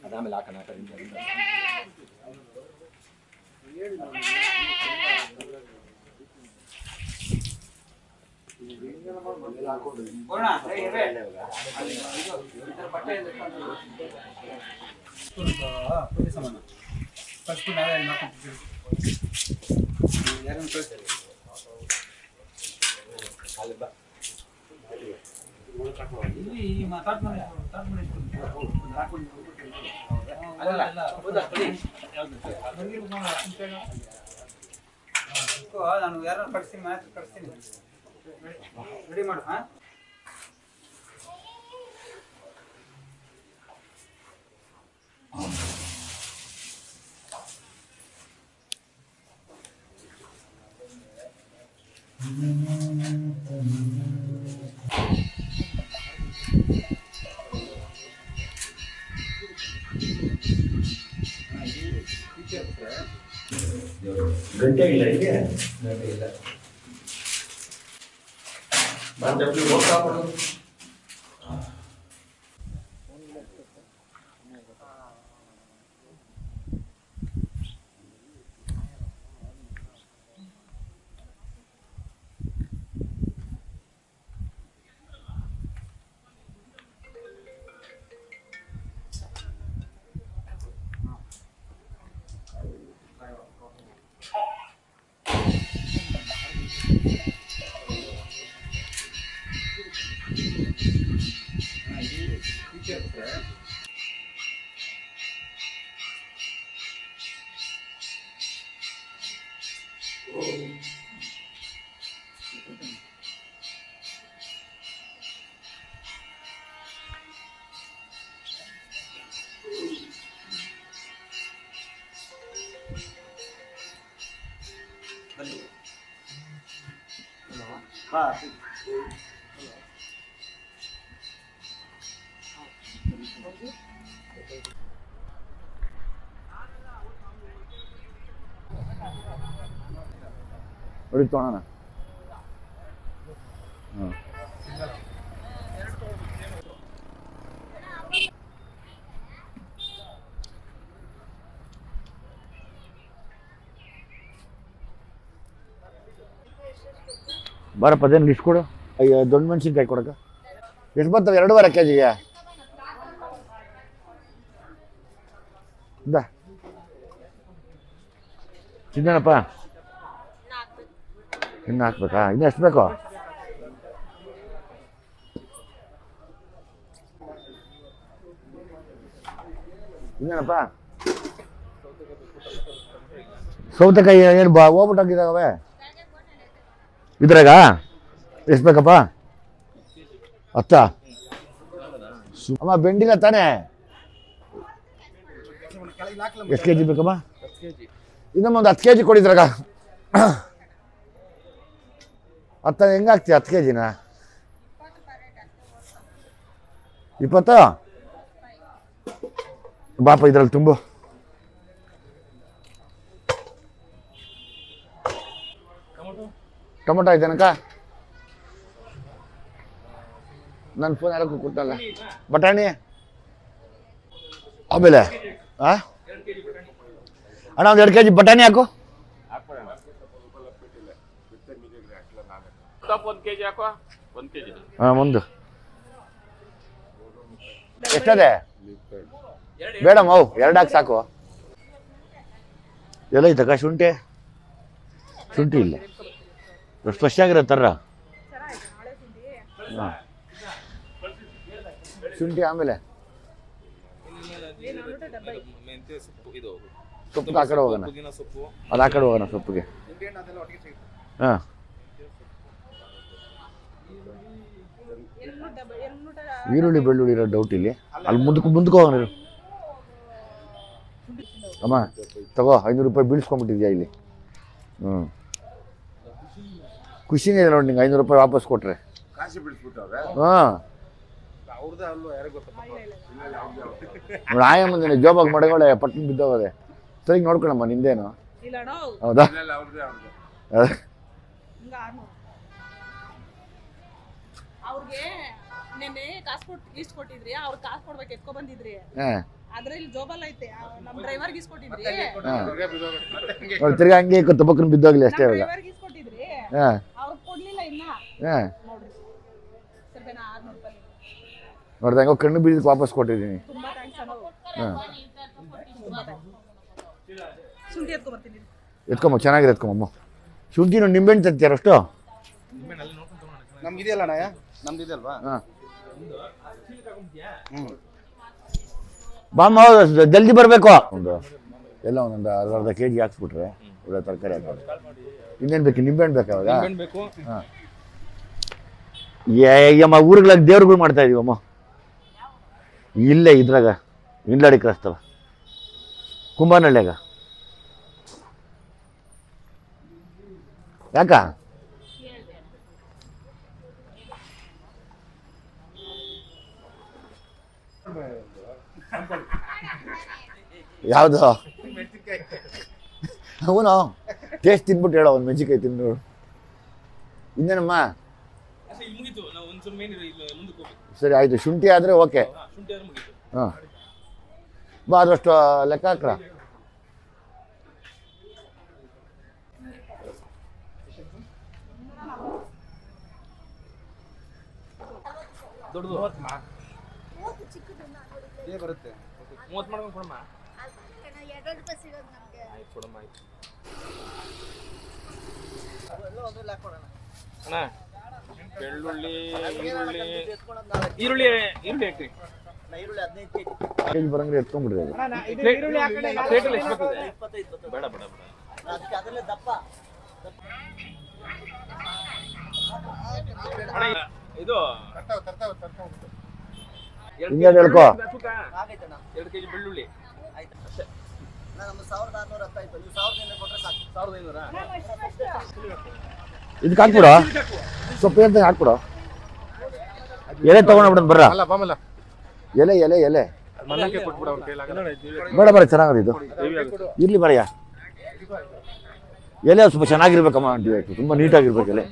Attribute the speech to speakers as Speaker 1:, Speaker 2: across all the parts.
Speaker 1: ಅದಾಮೇಲೆ ಹಾಕೋಣ
Speaker 2: ನಾನು ಯಾರನ್ನ ಕಳಿಸ್ತೀನಿ ಮ್ಯಾಚ್ ಕಳಿಸ್ತೀನಿ ರೆಡಿ ಮಾಡು ಹಾಂ
Speaker 1: ಗಂಟೆ ಇಲ್ಲ ಹೀಗೆ ಗಂಟೆ ಇಲ್ಲ ಬಂದು ಹೋಗ್ತಾಬಿಡು
Speaker 3: ಹೊಡಿತೋಣ ಹಾಂ ಬರಪ್ಪ ಅದೇನು ಲಿಸ್ಟ್ ಕೊಡು ಅಯ್ಯೋ ದೊಡ್ಡ ಮೆಣಸಿನ್ಕಾಯಿ ಕೊಡಕ್ಕ ಎಷ್ಟು ಬರ್ತವೆ 2.5 kg ಇಂದ ಚಿನ್ನಪ್ಪ ಇನ್ನು ಹಾಕ್ಬೇಕಾ ಇನ್ನು ಎಷ್ಟು ಬೇಕು ಇನ್ನೇನಪ್ಪ ಸೌತೆಕಾಯಿ ಏನು ಹೋಗ್ಬಿಟ್ಟಾಗಿದ್ದಾವೆ ಇದ್ರಾಗ ಎಷ್ಟು ಬೇಕಪ್ಪ 10 ಅಮ್ಮ ಬೆಂಡಿಲ್ಲ ತಾನೇ ಎಷ್ಟು kg ಬೇಕಮ್ಮ ಇನ್ನೊಂದು 10 kg ಕೊಡಿದ್ರಾಗ 10 ಹೆಂಗೆ ಹಾಕ್ತೀಯ 10 kgನ 20 ಬಾಪ ಇದ್ರಲ್ಲಿ ತುಂಬು ಟೊಮೊಟೊ ಐತೆನಕ್ಕ ನನ್ನ ಫೋನ್ ಯಾರಕ್ಕೂ ಕೊಟ್ಟಲ್ಲ ಬಟಾಣಿ ಆಮೇಲೆ ಅಣ್ಣ ಒಂದು 2 kg ಬಟಾಣಿ ಹಾಕು ಹಾಂ ಒಂದು ಎಷ್ಟದೆ ಬೇಡ ಮಾವು 2 ಹಾಕಿ ಸಾಕು ಎಲ್ಲ ಐತಕ್ಕ ಶುಂಠಿ ಶುಂಠಿ ಇಲ್ಲ ಎಷ್ಟು ಫ್ರೆಶ್ ಆಗಿರೋ ಥರ ಹಾಂ ಶುಂಠಿ ಆಮೇಲೆ ಸೊಪ್ಪು ಆ ಕಡೆ ಹೋಗೋಣ ಅದು ಆ ಕಡೆ ಹೋಗೋಣ ಸೊಪ್ಪಿಗೆ ಹಾಂ ಈರುಳ್ಳಿ ಬೆಳ್ಳುಳ್ಳಿ ಇರೋ ಡೌಟ್ ಇಲ್ಲಿ ಅಲ್ಲಿ ಮುಂದಕ್ಕೆ ಹೋಗೋಣ ಅಮ್ಮ ತಗೋ 500 ರೂಪಾಯಿ ಬೀಳ್ಸ್ಕೊಂಡ್ಬಿಟ್ಟಿದ್ಯಾ ಇಲ್ಲಿ ಹ್ಞೂ ಖುಷಿನೇ ಇದೆ ನೋಡಿ ನಿಂಗೆ 500 ರೂಪಾಯಿ ವಾಪಸ್ ಕೊಟ್ರೆ ಹಾಂ ನೋಡಿ ಆಯಮ್ಮಂದಿನ ಜೋಬಾಗಿ ಮಡಗೋಳೆ ಪಟ್ಟಣ ಬಿದ್ದೋಗದೆ ಸರಿ ನೋಡ್ಕೊಳಮ್ಮ ನಿಂದೇನು ಹೌದಾ
Speaker 4: ಅವ್ರಿಗೆ ನೆನ್ನೆ ಕಾಸು ಕೊಟ್ಟು ಇಷ್ಟು ಕೊಟ್ಟಿದ್ರಿ ಅವ್ರು ಕಾಸು ಕೊಡ್ಬೇಕು ಎತ್ಕೊ ಬಂದಿದ್ರಿ ಅದ್ರಲ್ಲಿ ಜೋಬಲ್ ಐತೆ ನಮ್ಮ ಡ್ರೈವರ್ಗೆ ಇಸ್ಕೊಟ್ಟಿದ್ರಿ
Speaker 3: ನೋಡಿ ತಿರ್ಗಾ ಹಂಗೆ ತುಪ್ಪಕ್ಕನ ಬಿದ್ದೋಗ್ಲಿ ಅಷ್ಟೇ ಇವಾಗ.
Speaker 4: ಡ್ರೈವರ್ಗೆ ಇಸ್ಕೊಟ್ಟಿದ್ರಿ
Speaker 3: ಹಾಂ
Speaker 4: ಅವ್ರು ಕೊಡ್ಲಿಲ್ಲ ಇನ್ನ
Speaker 3: ಹಾಂ
Speaker 4: ನೋಡ್ರಿ ಸ್ವಲ್ಪ 600 ರೂಪಾಯಿ
Speaker 3: ನೋಡ್ದೆ ಹಂಗೋ ಕಣ್ಣು ಬೀಳಕ್ಕೆ ವಾಪಸ್ ಕೊಟ್ಟಿದ್ದೀನಿ.
Speaker 4: ತುಂಬಾ ಥ್ಯಾಂಕ್ಸ್ ಅಣ್ಣ.
Speaker 3: ಹಾಂ
Speaker 4: ಶುಂಠಿ ಎತ್ಕೊ ಬರ್ತೀನಿ.
Speaker 3: ಎತ್ಕೊಂಬ ಚೆನ್ನಾಗಿದೆ ಎತ್ಕೊಂಬಮ್ಮ. ಶುಂಠಿನ ನಿಂಬೆಹಣ್ಣು ತಂತೀರ ಅಷ್ಟು?
Speaker 5: ನಮ್ಗೆ ಇದೆಯಲ್ಲ ಅಣ್ಣಯ್ಯ, ನಮ್ದು ಇದೆ ಅಲ್ವಾ?
Speaker 3: ಹಾಂ ಬಾಮ್ಮ ಜಲ್ದಿ ಬರಬೇಕು. ಒಂದು ಎಲ್ಲ ಒಂದೊಂದು ಅರ್ಧ ಕೆ ಜಿ ಹಾಕ್ಸ್ಬಿಟ್ರೆ ಒಳ್ಳೆ ತರಕಾರಿ ಹಾಕೋದು. ಇನ್ನೇನು ಬೇಕು? ನಿಂಬೆಹಣ್ಣು ಬೇಕಾ ಅವಾಗ? ಹಾಂ ಅಮ್ಮ ಊರುಗಳಾಗ ದೇವ್ರುಗಳು ಮಾಡ್ತಾ ಇದೀವಮ್ಮ. ಇಲ್ಲೇ ಇದ್ರಾಗ ಇಂಡ್ಲಾಡಿ ಕ್ರಾಸ್ತವ ಕುಂಬಾನಹಳ್ಳಿಯಾಗ. ಯಾಕ ಯಾವುದು ಅವನು ಟೇಸ್ಟ್ ತಿನ್ಬಿಟ್ಟು ಹೇಳೋ ಒಂದು ಮೆಣಸಿನ್ಕಾಯಿ ತಿಂದು. ಇನ್ನೇನಮ್ಮ? ಸರಿ ಆಯ್ತು. ಶುಂಠಿ ಆದರೆ ಓಕೆ. ಹಾಂ ಬಾ ಅದಷ್ಟು ಲೆಕ್ಕ ಹಾಕ್ರ.
Speaker 5: ಬರುತ್ತೆ
Speaker 6: 30 ಮಾಡ್ಕೊಂಡು ಕೊಡಮ್ಮ. ಅಣ್ಣ ಬೆಳ್ಳುಳ್ಳಿ ಈರುಳ್ಳಿ ಹಾಕ್ರಿ.
Speaker 3: ಕೆ ಜಿ ಬರಂಗ್ರೆ ಎತ್ಕೊಂಡ್ಬಿಡ್ರಿ ಅದು.
Speaker 6: ಪ್ಲೇಟಲ್ಲಿ ಎಷ್ಟು ಬರ್ತದೆ? ಬೇಡ ಬೇಡ ಬೇಡ. ಅಣ್ಣ ಇದು
Speaker 3: ಹಿಂಗೆ ಹೇಳ್ಕೊ.
Speaker 6: 2 ಕೆಜಿ ಬೆಳ್ಳುಳ್ಳಿ.
Speaker 3: ಇದಕ್ಕೆ ಹಾಕ್ಬಿಡು, ಸೊಪ್ಪು ಅಂತ ಹಾಕ್ಬಿಡು. ಎಲೆ ತಗೊಂಡ್ಬಿಡ ಬರ್ರ.
Speaker 5: ಅಲ್ಲ ಬಾಮಲ್ಲ
Speaker 3: ಎಲೆ ಎಲೆ ಎಲೆ
Speaker 5: ಮಲ್ಲಕ್ಕೆ ಕೊಟ್ಬಿಡು ಅವ್ರ ಕೈಲಾಗ.
Speaker 3: ಬೇಡ ಬೇಡ ಚೆನ್ನಾಗದ ಇದು ಇರ್ಲಿ ಬರಯ್ಯ. ಎಲೆ ಸ್ವಲ್ಪ ಚೆನ್ನಾಗಿರ್ಬೇಕಮ್ಮ ಆಂಟಿ, ತುಂಬ ನೀಟಾಗಿರ್ಬೇಕು ಎಲೆ.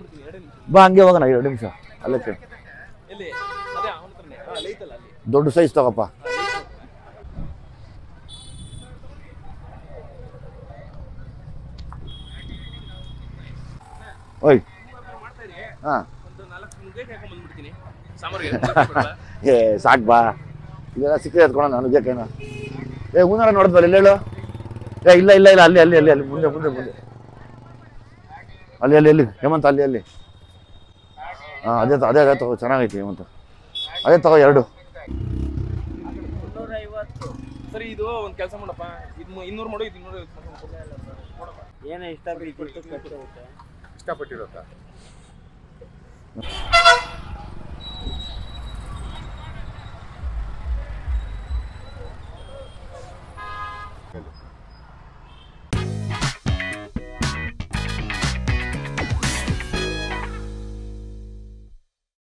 Speaker 3: ಬಾ ಹಂಗೆ ಹೋಗೋಣ 2 ನಿಮಿಷ ಅಲ್ಲೇ ಕೇಳಿ.
Speaker 6: ಎಲ್ಲಿ ಅದೇ ಅವನ ಹತ್ರನೇ ಅಲ್ಲಿ ಐತಲ್ಲ ಅಲ್ಲಿ.
Speaker 3: ದೊಡ್ಡ ಸೈಜ್ ತಗೋಪ್ಪ. ಓಯ್ ಹಾಂ
Speaker 6: ಒಂದು 4 ಮುದ್ದೆ ಹಾಕೊಂಡು ಬಂದ್ಬಿಡ್ತೀನಿ ಸಾಂಬಾರಿಗೆ.
Speaker 3: ಏ ಸಾಕು ಬಾ, ಇದೆಲ್ಲ ಸಿಕ್ಕದೆ ಎತ್ಕೊಳ ನನಗೇನು. ಏ ಹೂನಾರ ನೋಡಿದ್ವಲ್ಲ ಎಲ್ಲೇಳು? ಏ ಇಲ್ಲ ಇಲ್ಲ ಇಲ್ಲ ಅಲ್ಲಿ ಅಲ್ಲಿ ಅಲ್ಲಿ ಅಲ್ಲಿ ಮುಂದೆ ಮುಂದೆ ಮುಂದೆ ಅಲ್ಲಿ ಅಲ್ಲಿ ಅಲ್ಲಿ ಹೇಮಂತ ಅಲ್ಲಿ ಅಲ್ಲಿ. ಹಾಂ ಅದೇ ಅದೇ ಅದೇ ತಗೋ, ಚೆನ್ನಾಗೈತಿ ಹೇಮಂತ. ಅದೇ ತಗೋ 2.
Speaker 6: ಸರಿ ಇದು ಒಂದು ಕೆಲಸ ಮಾಡಪ್ಪ, ಇದು 200 ಮಾಡು, ಇದು 200
Speaker 2: ಏನೋ ಇಷ್ಟ
Speaker 5: ಇಷ್ಟಪಟ್ಟಿರೋದ